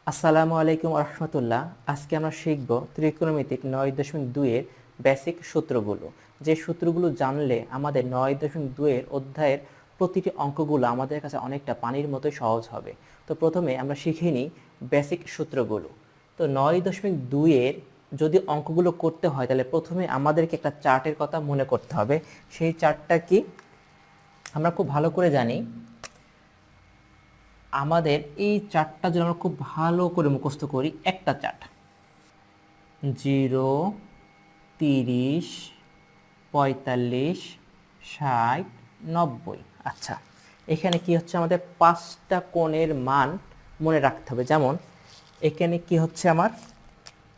আসসালামু আলাইকুম রহমতুল্লাহ। আজকে আমরা শিখব ত্রিকোণমিতিক 9.2 এর বেসিক সূত্রগুলো। যে সূত্রগুলো জানলে আমাদের 9.2 এর অধ্যায়ের প্রতিটি অঙ্কগুলো আমাদের কাছে অনেকটা পানির মতো সহজ হবে। তো প্রথমে আমরা শিখে নিই বেসিক সূত্রগুলো। তো 9.2 এর যদি অঙ্কগুলো করতে হয় তাহলে প্রথমে আমাদেরকে একটা চার্টের কথা মনে করতে হবে। সেই চার্টটা কি আমরা খুব ভালো করে জানি। আমাদের এই চার্টটা যদি আমরা খুব ভালো করে মুখস্থ করি, একটা চার্ট 0, 30, 45, 60, 90। আচ্ছা, এখানে কি হচ্ছে, আমাদের 5টা কোণের মান মনে রাখতে হবে। যেমন এখানে কি হচ্ছে, আমার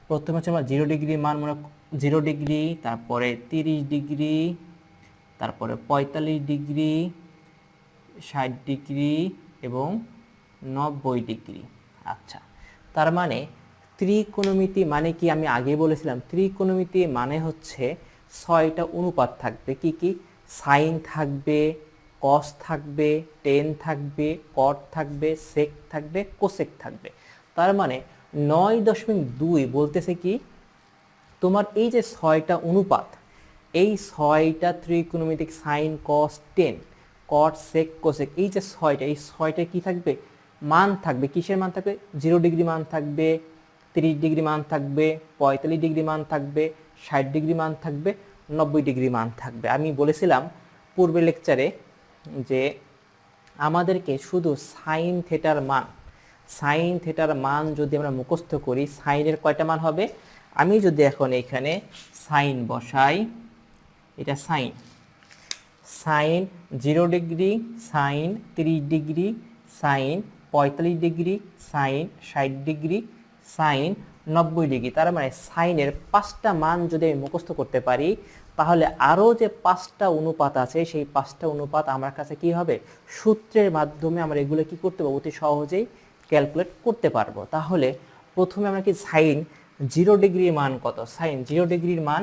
প্রথমে হচ্ছে আমার 0 ডিগ্রি মান 0 ডিগ্রি, তারপরে 30 ডিগ্রি, তারপরে 45 ডিগ্রি, 60 ডিগ্রি এবং 90 ডিগ্রি। আচ্ছা, তার মানে ত্রিকোণমিতি মানে কি, আমি আগে বলেছিলাম ত্রিকোণমিতি মানে হচ্ছে 6টা অনুপাত থাকবে। কি কি? সাইন থাকবে, কস থাকবে, টেন থাকবে, কট থাকবে, সেক থাকবে, কোসেক থাকবে। তার মানে 9.2 বলতেছে কি, তোমার এই যে 6টা অনুপাত, এই 6টা ত্রিকোণমিতিক sine cos tan cot sec cosec, এই যে 6টা, এই 6টা কি থাকবে? মান থাকবে। কিসের মান থাকবে? 0 ডিগ্রি মান থাকবে, 30 ডিগ্রি মান থাকবে, 45 ডিগ্রি মান থাকবে, 60 ডিগ্রি মান থাকবে, 90 ডিগ্রি মান থাকবে। আমি বলেছিলাম পূর্বের লেকচারে যে আমাদেরকে শুধু সাইন থেটার মান যদি আমরা মুখস্থ করি, সাইনের কয়টা মান হবে? আমি যদি এখন এখানে সাইন বসাই, এটা sine, sine 0 degree, sine 30 degree, sine 45 degree, sine 60 degree, sine 90 degree. তার মানে সাইনের 5টা মান যদি আমি মুখস্থ করতে পারি, তাহলে আরও যে 5টা অনুপাত আছে, সেই 5টা অনুপাত আমার কাছে কি হবে? সূত্রের মাধ্যমে আমরা এগুলো কি করতে পারবো? অতি সহজেই ক্যালকুলেট করতে পারবো। তাহলে প্রথমে আমরা কি, সাইন 0 ডিগ্রির মান কত? সাইন 0 ডিগ্রির মান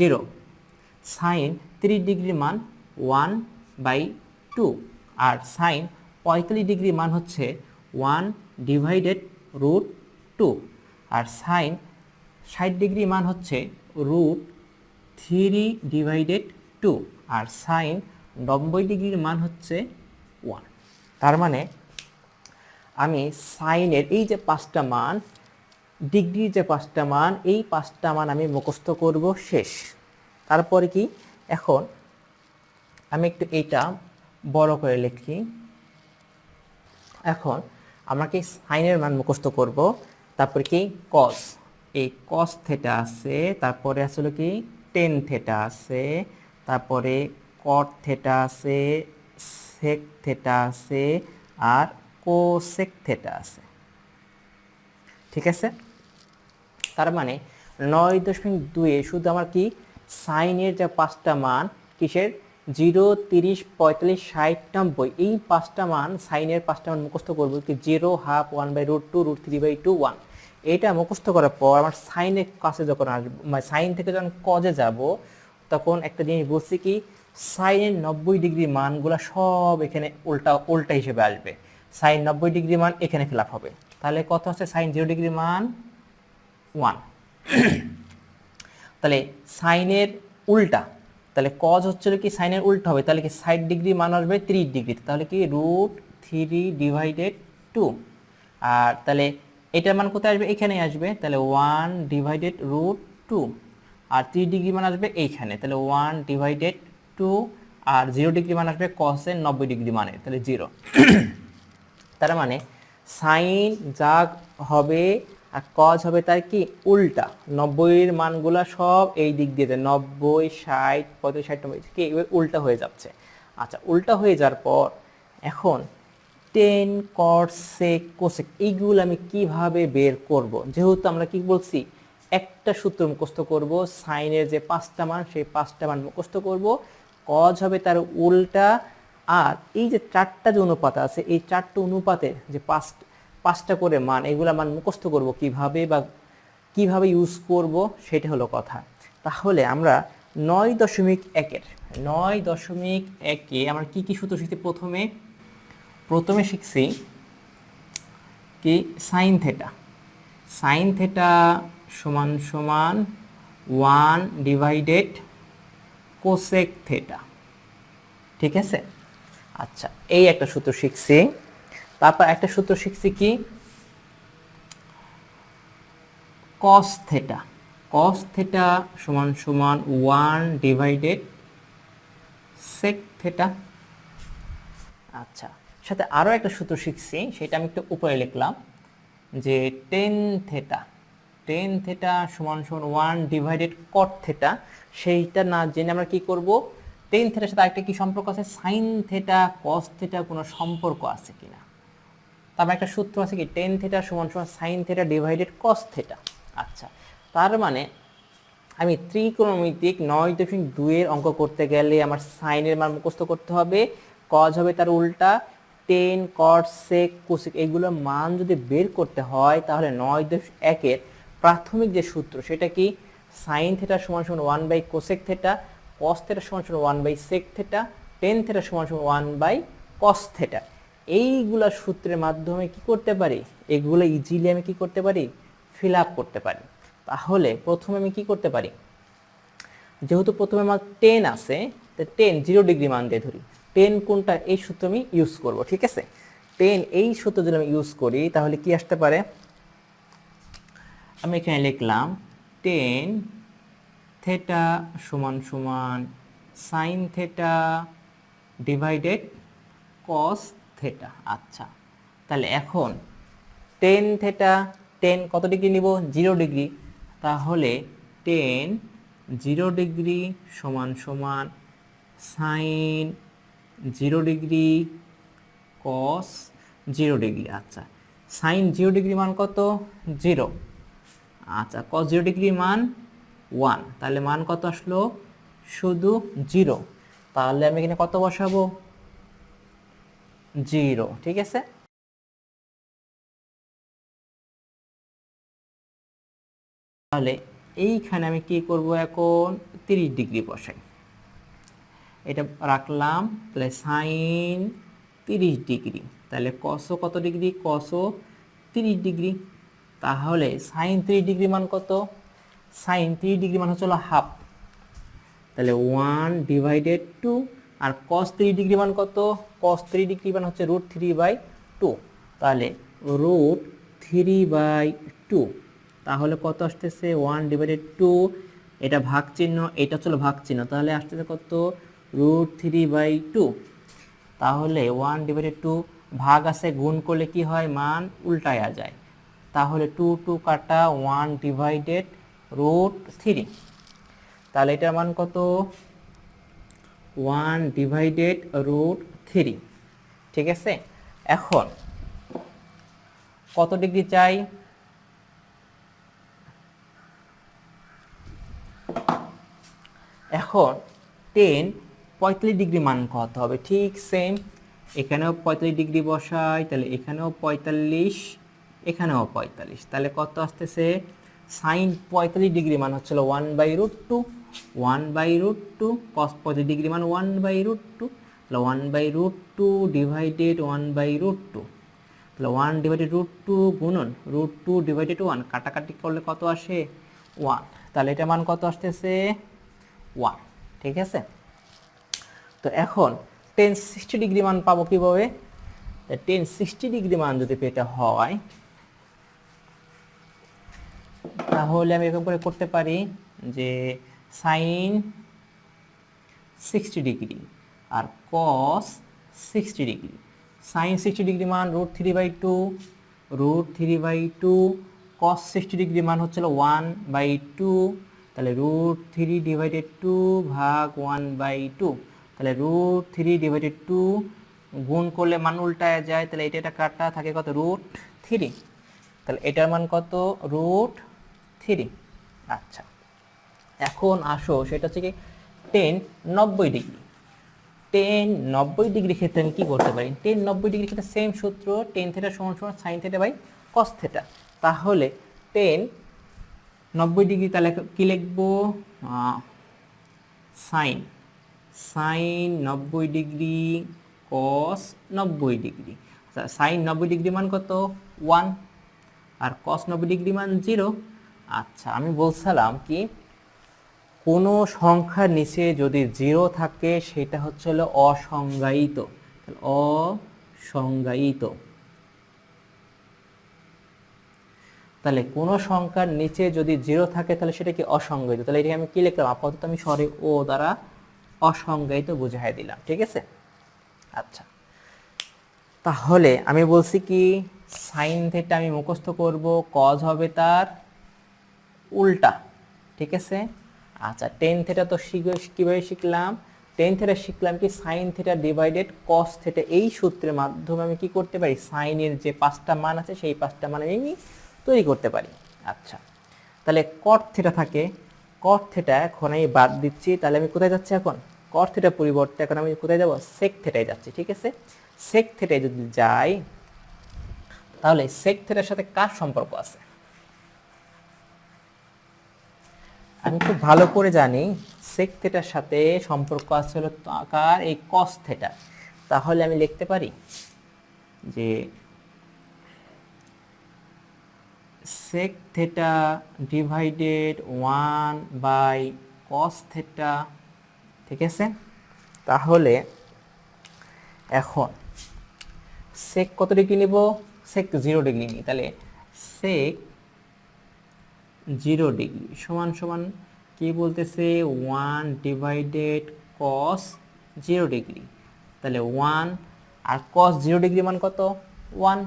0, সাইন 30 ডিগ্রির মান 1/2, আর সাইন 45 ডিগ্রির মান হচ্ছে 1/√2, আর সাইন 60 ডিগ্রির মান হচ্ছে √3/2, আর সাইন 90 ডিগ্রির মান হচ্ছে 1। তার মানে আমি সাইনের এই যে 5টা মান, ডিগ্রির যে 5টা মান, এই 5টা মান আমি মুখস্থ করব, শেষ। তারপরে কি, এখন আমি একটু এইটা বড় করে লিখি। এখন আমাকে সাইনের মান মুখস্থ করব। তারপরে কি, কস, এই কস থেটা আছে, তারপরে আসলে কি টেন থেটা আছে, তারপরে কট থেটা আছে, সেক থেটা আছে, আর কোসেক থেটা আছে। ঠিক আছে? তার মানে 9.2 শুধু আমার কি, সাইনের যে 5টা মান, কিসের? 0, 30, 45, 60, 90, এই 5টা মান, সাইনের 5টা মান মুখস্থ করবো কি, 0, হাফ, 1/√2, √3/2, 1। এটা মুখস্থ করার পর আমার সাইনের কাছে যখন আসবো, মানে সাইন থেকে যখন কজে যাব, তখন একটা জিনিস বলছি কি, সাইনের 90 ডিগ্রি মানগুলো সব এখানে উল্টা উল্টা হিসেবে আসবে। সাইন 90 ডিগ্রি মান এখানে ফিল আপ হবে। তাহলে কত হচ্ছে? সাইন 0 ডিগ্রি মান 1। তাহলে সাইনের উল্টা, তাহলে কজ হচ্ছিল কি সাইনের উল্টা হবে, তাহলে কি 60 ডিগ্রি মান আসবে 30 ডিগ্রি, তাহলে কি √3/2। আর তাহলে এটার মান কোথায় আসবে? এখানে আসবে, তাহলে 1/√2। আর 30 ডিগ্রি মান আসবে এইখানে, তাহলে 1/2। আর 0 ডিগ্রি মান আসবে কসের 90 ডিগ্রি মানে, তাহলে 0। তার মানে সাইন যা হবে আর কজ হবে তার কি উল্টা। 90-এর মানগুলা সব এই দিক দিয়ে 90, 60, 45, 60, 90 কি উল্টা হয়ে যাচ্ছে। আচ্ছা, উল্টা হয়ে যাওয়ার পর এখন টেন, কট, সেক, কোসেক, এইগুলো আমি কিভাবে বের করব? যেহেতু আমরা কি বলছি, একটা সূত্র মুখস্থ করব, সাইনের যে 5টা মান, সেই 5টা মান মুখস্থ করব, কজ হবে তার উল্টা। আর এই যে 4টা যে অনুপাত আছে, এই 4টা অনুপাতের যে 5টা করে মান, এগুলা মান মুখস্থ করব কিভাবে, বা কিভাবে ইউজ করব, সেটা হলো কথা। তাহলে আমরা 9.1-এ আমরা কি কি সূত্র শিখছি? প্রথমে শিখছি কি সাইন থেটা, সাইন থেটা সমান সমান 1 ডিভাইডেড কোসেক থেটা। ঠিক আছে, আচ্ছা এই একটা সূত্র শিখছি। তারপর একটা সূত্র শিখছি কি কস থেটা, কস থেটা সমান সমান 1 ডিভাইডেড সেক থেটা। আচ্ছা, সাথে আরও একটা সূত্র শিখছি, সেটা আমি একটু উপরে লিখলাম যে টেন থেটা, টেন থেটা সমান সমান 1 ডিভাইডেড কট থেটা। সেইটা না জেনে আমরা কি করব, টেন থেটার সাথে আরেকটা কি সম্পর্ক আছে, সাইন থেটা কস থেটা কোনো সম্পর্ক আছে কিনা। তারপর একটা সূত্র আছে কি টেন থেটা সমান সমান sine theta divided cos theta. আচ্ছা, তার মানে আমি ত্রিকোণমিতিক 9.2 অঙ্ক করতে গেলে আমার সাইনের মান মুখস্থ করতে হবে, কজ হবে তার উল্টা, টেন কট সেক কোসেক এইগুলোর মান যদি বের করতে হয় তাহলে 9.1 প্রাথমিক যে সূত্র সেটা কি সাইন থেটা সমান সমান 1 by cosec theta, cos theta সমান সমান 1 by sec theta, tan theta সমান সমান 1 বাই কস থেটা। এইগুলা সূত্রের মাধ্যমে কি করতে পারি, এগুলো ইজিলি আমি কি করতে পারি, ফিল আপ করতে পারি। তাহলে প্রথমে আমি কি করতে পারি, যেহেতু প্রথমে আমার 10 আছে, তো 10 0 ডিগ্রি মান দিয়ে ধরি, 10 কোনটা এই সূত্র আমি ইউজ করব। ঠিক আছে, 10 এই সূত্র যদি আমি ইউজ করি তাহলে কি আসতে পারে, আমি এখানে লিখলাম 10 থেটা সমান সমান sine theta divided cos theta. আচ্ছা, তাহলে এখন 10 থেটা, 10 কত ডিগ্রি নিব, 0 ডিগ্রি, তাহলে 10 0 ডিগ্রি সমান সমান সাইন 0 ডিগ্রি কস 0 ডিগ্রি। আচ্ছা, সাইন 0 ডিগ্রি মান কত, 0। আচ্ছা, কস 0 ডিগ্রি মান 1, তাহলে মান কত আসলো, শুধু 0। তাহলে আমি এখানে কত বসাবো, 0। ঠিক আছে, তাহলে এইখানে আমি কি করব, এখন 30 ডিগ্রি বসাই, এটা রাখলাম, তাহলে সাইন 30 ডিগ্রি, তাহলে কসও কত ডিগ্রি, কসও 30 ডিগ্রি। তাহলে সাইন 30 ডিগ্রি মান কত, সাইন 30 ডিগ্রি মান হচ্ছে হাফ, তাহলে 1 ডিভাইডেড 2, আর কস 30 ডিগ্রি মান কত, কস 30 ডিগ্রি মান হচ্ছে √3/2, তাহলে √3/2, তাহলে কত আসতেছে 1 ডিভাইডেড 2, এটা ভাগ চিহ্ন, এটা ছিল ভাগ চিহ্ন, তাহলে আসতেছে কত, √3/2। তাহলে 1 ডিভাইডেড 2 ভাগ আছে, গুণ করলে কি হয়, মান উল্টায়া যায়, তাহলে 2 2 কাটা, 1 ডিভাইডেড √3, তাহলে এটার মান কত, 1 ডিভাইডেড √3। ঠিক আছে, এখন কত ডিগ্রি চাই, এখন 10 45 ডিগ্রি মান কত হবে, ঠিক সেম, এখানেও 45 ডিগ্রি বসাই, তাহলে এখানেও 45, এখানেও 45, তাহলে কত আসতেছে, সাইন 45 ডিগ্রি মান হচ্ছিল 1/√2, 1/√2, কস 45 ডিগ্রি মান 1/√2, তাহলে 1/√2 ডিভাইডেড 1/√2, তাহলে 1 ডিভাইডেড √2 গুণন √2 ডিভাইডেড 1, কাটাকাটি করলে কত আসে, 1, তাহলে এটা মান কত আসতেছে, 1। ঠিক আছে, তো এখন 10 60 ডিগ্রি মান পাবো কিভাবে, 10 60 ডিগ্রি মান যদি পেতে হয় তাহলে আমি এরকম করে করতে পারি যে সাইন 60 ডিগ্রি আর কস 60 ডিগ্রি, সাইন 60 ডিগ্রি মান √3/2, √3/2, কস 60 ডিগ্রি মান হচ্ছিল 1/2, তাহলে √3 ডিভাইডেড 2 ভাগ 1/2, তাহলে √3/2 গুণ করলে মান উল্টায় যায়, তাহলে এটা কাটা থাকে কত, √3, তাহলে এটার মান কত, √3। আচ্ছা, এখন আসো সেটা হচ্ছে কি 10 90 ডিগ্রি, 10 90 ডিগ্রি ক্ষেত্রে আমি কি করতে পারি, 10 90 ডিগ্রি ক্ষেত্রে সেম সূত্র, টেন থেটা সমান সমান sine theta by cos theta, তাহলে 10 90 ডিগ্রি, তাহলে কি লিখবো, sine sine 90 degree cos 90 degree. Sine 90 degree মান কত 1, আর কস 90 ডিগ্রি মান 0। আচ্ছা, আমি বলছিলাম কি কোনো সংখ্যার নিচে যদি 0 থাকে সেটা হচ্ছে হলো অসংজ্ঞায়িত। অসংজ্ঞায়িত। তাহলে কোনো সংখ্যার নিচে যদি 0 থাকে তাহলে সেটা কি অসংজ্ঞায়িত। তাহলে এটা আমি কি লিখলাম, আপাতত আমি সরে ও দ্বারা অসংজ্ঞায়িত বুঝাই দিলাম, ঠিক আছে। আচ্ছা, তাহলে আমি বলছি কি সাইন থিটা আমি মুখস্থ করব, কজ হবে তার উল্টা, ঠিক আছে। আচ্ছা, টেন থিটা তো কিভাবে শিখলাম, টেন থিটা শিখলাম কি sine theta divided cos theta. এই সূত্রের মাধ্যমে আমি কি করতে পারি, সাইনের যে 5টা মান আছে সেই 5টা মান আমি তৈরি করতে পারি। আচ্ছা, তাহলে কট থিটা থাকে, কট থিটা এখন আমি বাদ দিচ্ছি, তাহলে আমি কোথায় যাচ্ছি এখন, কট থিটার পরিবর্তে এখন আমি কোথায় যাব, সেক থিটায় যাচ্ছি, ঠিক আছে। সেক থিটায় যদি যাই তাহলে সেক থিটার সাথে কার সম্পর্ক আছে, আমি খুব ভালো করে জানি সেক থিটার সাথে সম্পর্ক আছে হলো কার, এই কস থিটা। তাহলে আমি লিখতে পারি যে sec theta divided 1/cos theta, ঠিক আছে। তাহলে এখন সেক কত ডিগ্রি নিব, সেক 0 ডিগ্রি নিই, তাহলে সেক 0 ডিগ্রি সমান সমান কি বলতেছে 1/cos 0 ডিগ্রি। তাহলে 1 আর cos 0 ডিগ্রি মান কত 1,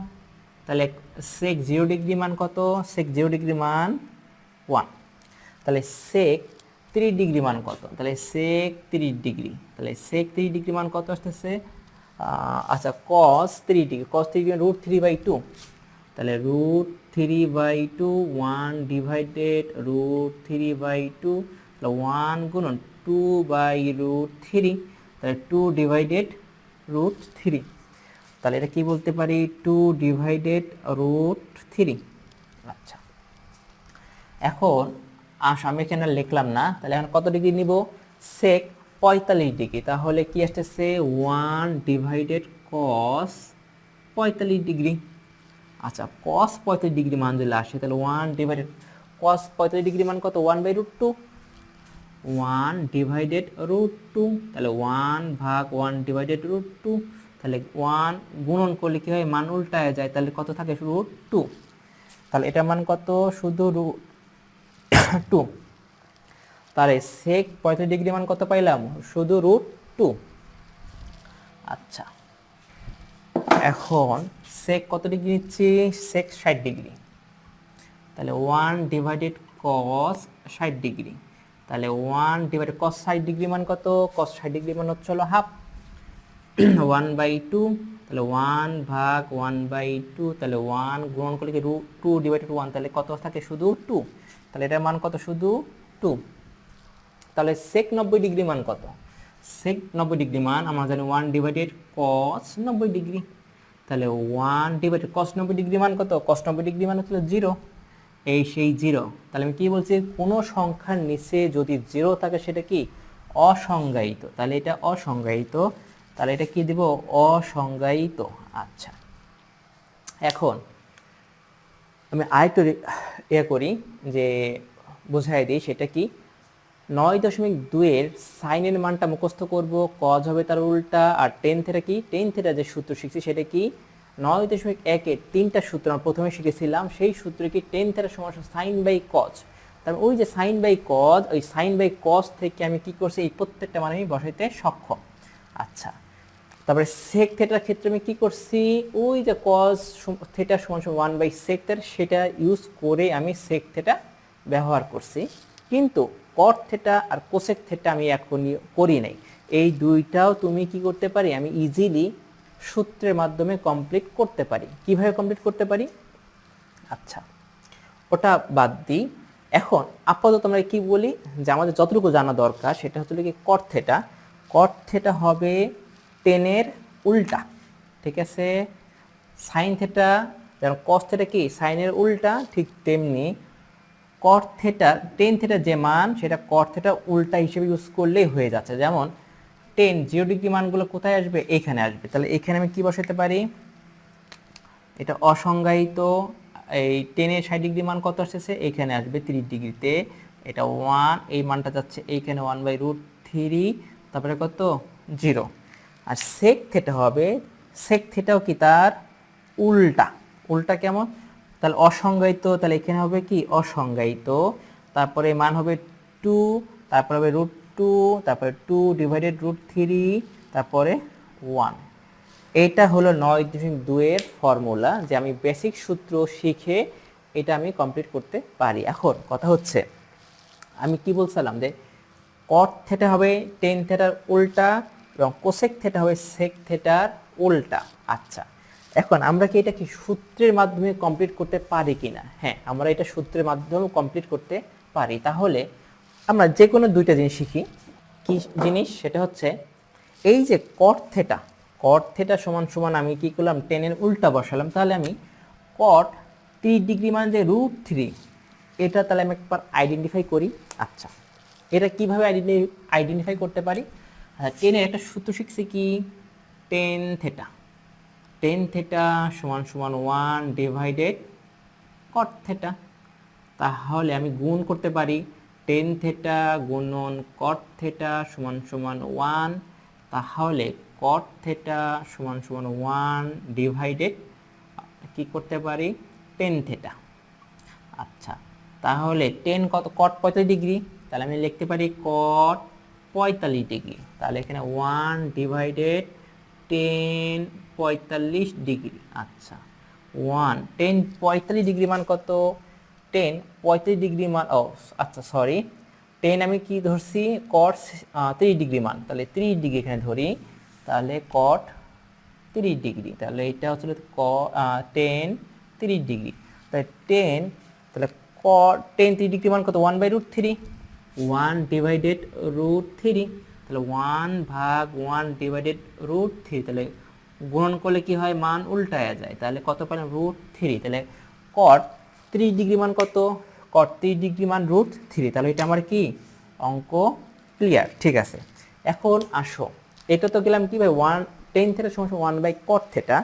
তাহলে সেক 0 ডিগ্রি মান কত, সেক 0 ডিগ্রি মান 1। তাহলে সেক 30 ডিগ্রি মান কত, তাহলে সেক 30 ডিগ্রি, তাহলে সেক 30 ডিগ্রি মান কত আসতেছে, আচ্ছা cos 3 ডিগ্রি, cos 3 ডিগ্রি √3/2, তাহলে √3/2 1/√3/2, তাহলে 1 গুণন 2/√3, তাহলে 2/√3, তাহলে এটা কি বলতে পারি 2/√3। আচ্ছা, এখন আমি এখানে লিখলাম না, তাহলে এখন কত ডিগ্রি নিব, সেক 45 ডিগ্রি, তাহলে কি আসতেছে 1/cos 45 ডিগ্রি। আচ্ছা, cos 45 ডিগ্রি মান যদি আসে তাহলে 1/cos 45 ডিগ্রি মান কত 1/√2, 1/√2, তাহলে 1/1/√2, তাহলে 1 গুণন করলে কি হয় মান উল্টায় যায়, তাহলে কত থাকে √2, তাহলে এটার মান কত শুধু √2, তাহলে সেক 45 ডিগ্রি মান কত পাইলাম শুধু √2। আচ্ছা, এখন সেক কত ডিগ্রি নিচ্ছি, সেক 60 ডিগ্রি, তাহলে 1/cos 60 ডিগ্রি, তাহলে 1/cos 60 ডিগ্রি মান কত, cos 60 ডিগ্রি মান হচ্ছে হলো হাফ 1/2, তাহলে 1/1/2, তাহলে 1 গুণন করলে কি 2/1, তাহলে কত থাকে শুধু 2, তাহলে এটার মান কত শুধু 2। তাহলে সেক 90 ডিগ্রি মান কত, সেক 90 ডিগ্রি মান আমরা জানি 1/cos 90 ডিগ্রি, তাহলে 1/cos 90 ডিগ্রি মান কত, cos 90 ডিগ্রি মান হচ্ছে 0, এই সেই 0। তাহলে আমি কি বলছি, কোনো সংখ্যার নিচে যদি 0 থাকে সেটা কি অসংজ্ঞায়িত, তাহলে এটা অসংজ্ঞায়িত, তাহলে এটা কি দিব অসংজ্ঞায়িত। আচ্ছা, এখন আমি আরেকটু করি যে বোঝাই দিই, সেটা কি 9.2 এর সাইনের মানটা মুখস্থ করব, কজ হবে তার উল্টা, আর টেন থিটা কি, টেন থিটা যে সূত্র শিখছি সেটা কি 9.1 এর 3টা সূত্র আমরা প্রথমে শিখেছিলাম, সেই সূত্রে কি টেন থিটা সমান সাইন বাই কজ, তার ওই যে সাইন বাই কজ, ওই সাইন বাই কজ থেকে আমি কি করছি এই প্রত্যেকটা মান আমি বসাইতে সক্ষম। আচ্ছা, তারপরে সেক থিটার ক্ষেত্রে আমি কি করছি, ওই যে কজ থিটা সমান 1/sec থিটা সেটা ইউজ করে আমি সেক থিটা ব্যবহার করছি, কিন্তু কট থিটা আর কোসেক থিটা আমি এখনই করি নাই। এই দুইটাও তুমি কি করতে পারি, আমি ইজিলি সূত্রের মাধ্যমে কমপ্লিট করতে পারি। কিভাবে কমপ্লিট করতে পারি, আচ্ছা ওটা বাদ দিই। এখন আপাতত আমরা কি বলি যে আমাদের যতটুকু জানা দরকার সেটা হচ্ছে কি কট থিটা, কট থিটা হবে টেনের উল্টা, ঠিক আছে। সাইন থিটা যেমন কস থিটা কি সাইনের উল্টা, ঠিক তেমনি কট থিটা টেন থিটা যে মান সেটা কট থিটা উল্টা হিসেবে ইউজ করলেই হয়ে যাচ্ছে। যেমন 0 ডিগ্রি মানগুলো কোথায় আসবে, এখানে আসবে, তাহলে এখানে আমি কি বসাতে পারি এটা অসংজ্ঞায়িত। এই 10-এর 60 ডিগ্রি মান কত আসছে, এখানে আসবে 30 ডিগ্রিতে। এটা 1, এই মানটা যাচ্ছে এইখানে 1/√3, তারপরে কত 0। আর সেক থেটা হবে, সেক থেটাও কি তার উল্টা। উল্টা কেমন, তাহলে অসংজ্ঞায়িত, তাহলে এখানে হবে কি অসংজ্ঞায়িত, তারপরে মান হবে 2, তারপরে হবে √2, তারপরে 2/√3, তারপরে 1। এটা হলো 9.2 এর ফর্মুলা, যে আমি বেসিক সূত্র শিখে এটা আমি কমপ্লিট করতে পারি। এখন কথা হচ্ছে, আমি কি বলছিলাম যে কট থেটা হবে টেন থেটার উল্টা এবং কোসেক থেটা হবে সেক থেটার উল্টা। আচ্ছা, এখন আমরা কি এটা কি সূত্রের মাধ্যমে কমপ্লিট করতে পারি কিনা? হ্যাঁ, আমরা এটা সূত্রের মাধ্যমে কমপ্লিট করতে পারি। তাহলে আমরা যে কোনো দুইটা জিনিস শিখি। কি জিনিস? সেটা হচ্ছে এই যে কট থেটা সমান সমান আমি কি করলাম, টেনের উল্টা বসালাম। তাহলে আমি কট 30 ডিগ্রি মানে যে √3, এটা তাহলে আমি একবার আইডেন্টিফাই করি। আচ্ছা, এটা কিভাবে আইডেন্টিফাই করতে পারি? টেনের একটা সূত্র শিখছি কি, টেন থেটা। টেন থেটা সমান সমান 1 কট থেটা। তাহলে আমি গুণ করতে পারি, টেন থেটা গুণন কট থেটা সমান সমান 1। তাহলে কট থেটা সমান সমান 1 কি করতে পারি, টেন থেটা। আচ্ছা, তাহলে টেন কত, কট 45 ডিগ্রি, তাহলে আমি লিখতে পারি কট 45 ডিগ্রি। তাহলে এখানে 1/10 45 ডিগ্রি। আচ্ছা, 10 45 ডিগ্রি মান কত, 10 35 ডিগ্রি মান, ও আচ্ছা সরি, 10 আমি কি ধরছি, কট 30 ডিগ্রি মান, তাহলে 30 ডিগ্রি এখানে ধরি। তাহলে কট 30 ডিগ্রি, তাহলে এটা হচ্ছে 10 30 ডিগ্রি। তাহলে 10, তাহলে কট 10 30 ডিগ্রি মান কত, 1/√3, 1/√3। তাহলে 1/1/√3, তাহলে গুণন করলে কি হয়, মান উল্টায়া যায়। তাহলে কত পেলাম, √3। তাহলে কট 30 ডিগ্রি মান কত, কট 30 ডিগ্রি মান √3। তাহলে এটা আমার কি অঙ্ক ক্লিয়ার, ঠিক আছে। এখন আসো, এটা তো গেলাম কি ভাই, 10 থেটা সমান 1/cot থেটা।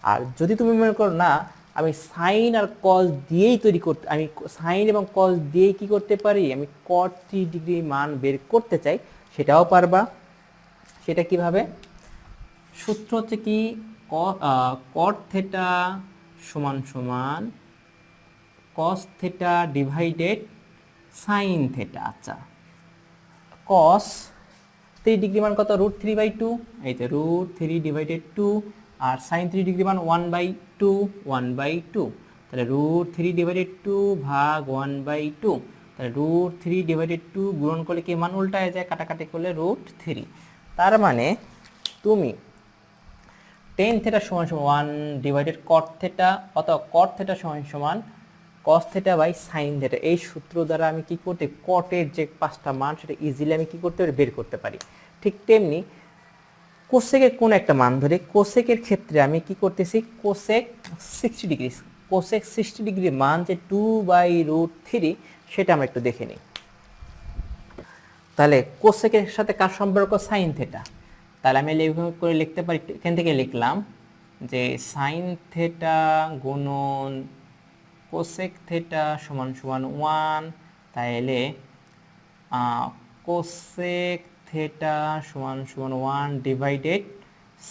আর যদি তুমি মনে করো না আমি সাইন আর কস দিয়েই তৈরি করতে, আমি সাইন এবং কস দিয়েই কি করতে পারি, আমি cot 3 ডিগ্রি মান বের করতে চাই, সেটাও পারবা। সেটা কিভাবে? সূত্র হচ্ছে কি, cot থেটা সমান সমান cos theta divided sine theta. আচ্ছা, cos 3 ডিগ্রি মান কত, √3/2, এই তো √3/2, আর sin 3 ডিগ্রি মান 1/2, তাহলে √3/2 ভাগ 1/2, তাহলে √3/2 গুণন করলে কি মান উল্টায় যায়, কাটাকাটি করলে √3। তার মানে তুমি টেন থেটা সমান সমান 1/cot থেটা, অথবা cot থেটা সমান সমান cos theta by sine theta. এই সূত্র দ্বারা আমি কি করতে, কটের যে 5টা মান সেটা ইজিলি আমি কি করতে পারি, বের করতে পারি। ঠিক তেমনি কোসেকের কোন একটা মান ধরে, কোসেকের ক্ষেত্রে আমি কি করতেছি, কোসেক 60 ডিগ্রি, কোসেক 60 ডিগ্রি মান যে 2/√3, সেটা আমরা একটু দেখে নিই। তাহলে কোসেকের সাথে কার সম্পর্ক, সাইন থেটা। তাহলে আমি এইভাবে করে লিখতে পারি, এখান থেকে লিখলাম যে সাইন থেটা গুণন কোসেক থেটা সমান সমান 1। তাহলে কোসেক থেটা সমান সমান 1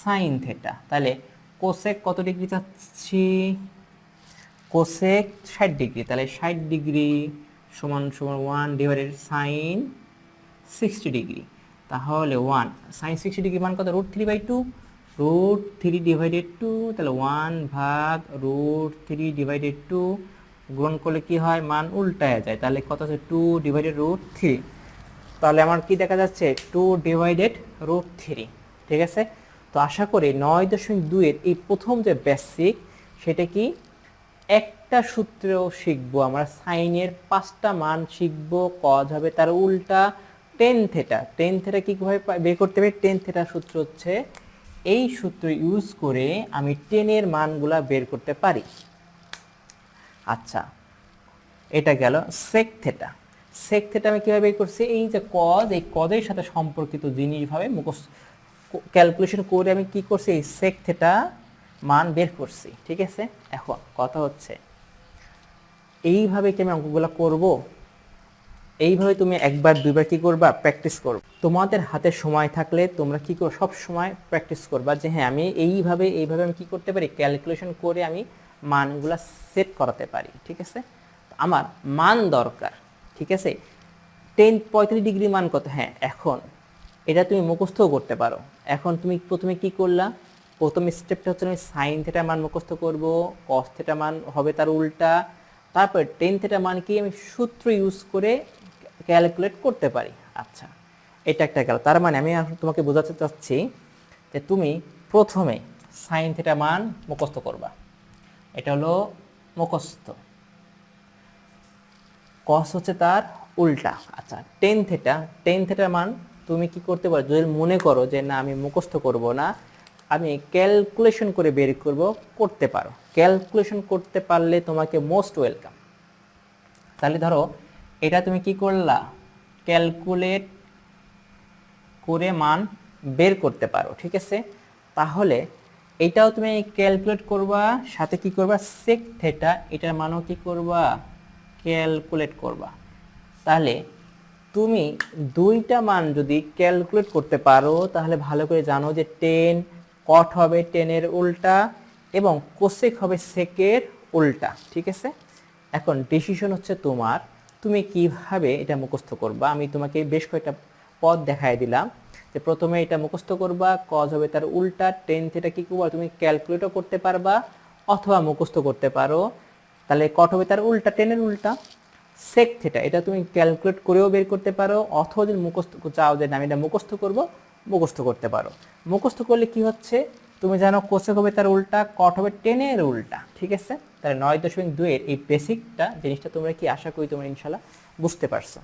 সাইন থেটা। তাহলে কোসেক কত ডিগ্রি চাচ্ছি, কোসেক 60 ডিগ্রি, তাহলে 60 ডিগ্রি সমান সমান 1/সাইন 60 ডিগ্রি। তাহলে 1 সাইন 60 ডিগ্রি মান কত, √3/2, √3/2, তাহলে 1 ভাগ √3/2 গুণ করলে কি হয়, মান উল্টায় যায়। তাহলে কত আছে, 2/√3। তাহলে আমার কি দেখা যাচ্ছে, 2/√3, ঠিক আছে। তো আশা করি 9.2 এর এই প্রথম যে বেসিক, সেটা কি একটা সূত্রেও শিখবো আমরা, সাইনের 5টা মান শিখবো, কজ হবে তার উল্টা, টেন থেটা। টেন থেটা কীভাবে বের করতে হবে, টেন থেটা সূত্র হচ্ছে এই সূত্র ইউজ করে আমি টেনের মানগুলা বের করতে পারি। আচ্ছা, এটা গেল সেক থেটা। সেক থেটা আমি কীভাবে বের করছি, এই যে কজ, এই কজের সাথে সম্পর্কিত জিনিসভাবে মুখস্থ ক্যালকুলেশন করে আমি কি করছি, এই সেক থেটা মান বের করছি, ঠিক আছে। এখন কথা হচ্ছে এইভাবে কি আমি অঙ্কগুলো করব, এইভাবে তুমি একবার দুইবার কি করবা, প্র্যাকটিস করবে। তোমাদের হাতে সময় থাকলে তোমরা কি করো, সব সময় প্র্যাকটিস করবা যে হ্যাঁ আমি এইভাবে আমি কি করতে পারি, ক্যালকুলেশন করে আমি মানগুলা সেট করাতে পারি, ঠিক আছে। আমার মান দরকার, ঠিক আছে। 45 ডিগ্রি মান কত, হ্যাঁ এখন এটা তুমি মুখস্থও করতে পারো। এখন তুমি প্রথমে কি করলা, প্রথম স্টেপটা হচ্ছে আমি সাইন থেটা মান মুখস্থ করব, কস থেটা মান হবে তার উল্টা, তারপর টেন থেটা মান কি আমি সূত্র ইউজ করে ক্যালকুলেট করতে পারি। আচ্ছা, এটা একটা গেল। তার মানে আমি এখন তোমাকে বোঝাতে চাচ্ছি যে তুমি প্রথমে সাইন থেটা মান মুখস্থ করবা, এটা হলো মুখস্থ। কস হচ্ছে তার উল্টা। আচ্ছা, টেন থেটার মান তুমি কি করতে পারো, যদি মনে করো যে না আমি মুখস্থ করব না, আমি ক্যালকুলেশন করে বের করব, করতে পারো। ক্যালকুলেশন করতে পারলে তোমাকে মোস্ট ওয়েলকাম। তাহলে ধরো এটা তুমি কি করলা, ক্যালকুলেট করে মান বের করতে পারো, ঠিক আছে। তাহলে এটাও তুমি ক্যালকুলেট করবা, সাথে কি করবা, সেক থেটা এটার মানও কি করবা, ক্যালকুলেট করবা। তাহলে তুমি দুইটা মান যদি ক্যালকুলেট করতে পারো তাহলে ভালো করে জানো যে টেন কট হবে টেনের উল্টা এবং কোসেক হবে সেকের উল্টা, ঠিক আছে। এখন ডিসিশন হচ্ছে তোমার, তুমি কিভাবে এটা মুখস্থ করবা। আমি তোমাকে বেশ কয়েকটা পদ দেখাই দিলাম যে প্রথমে এটা মুখস্থ করবা, কজ হবে তার উল্টা, টেন থেটা কি করবা, তুমি ক্যালকুলেটও করতে পারবা অথবা মুখস্থ করতে পারো। তাহলে কট হবে তার উল্টা, টেনের উল্টা। সেক থেটা এটা তুমি ক্যালকুলেট করেও বের করতে পারো অথবা যদি মুখস্থ চাও যে আমি এটা মুখস্থ করব, মুখস্থ করতে পারো। মুখস্থ করলে কি হচ্ছে, তুমি জানো কোসেক হবে তার উল্টা, কট হবে টেনের উল্টা, ঠিক আছে। তাহলে 9.2 এর এই বেসিকটা জিনিসটা তোমরা কি আশা করি তোমরা ইনশাল্লাহ বুঝতে পারছো।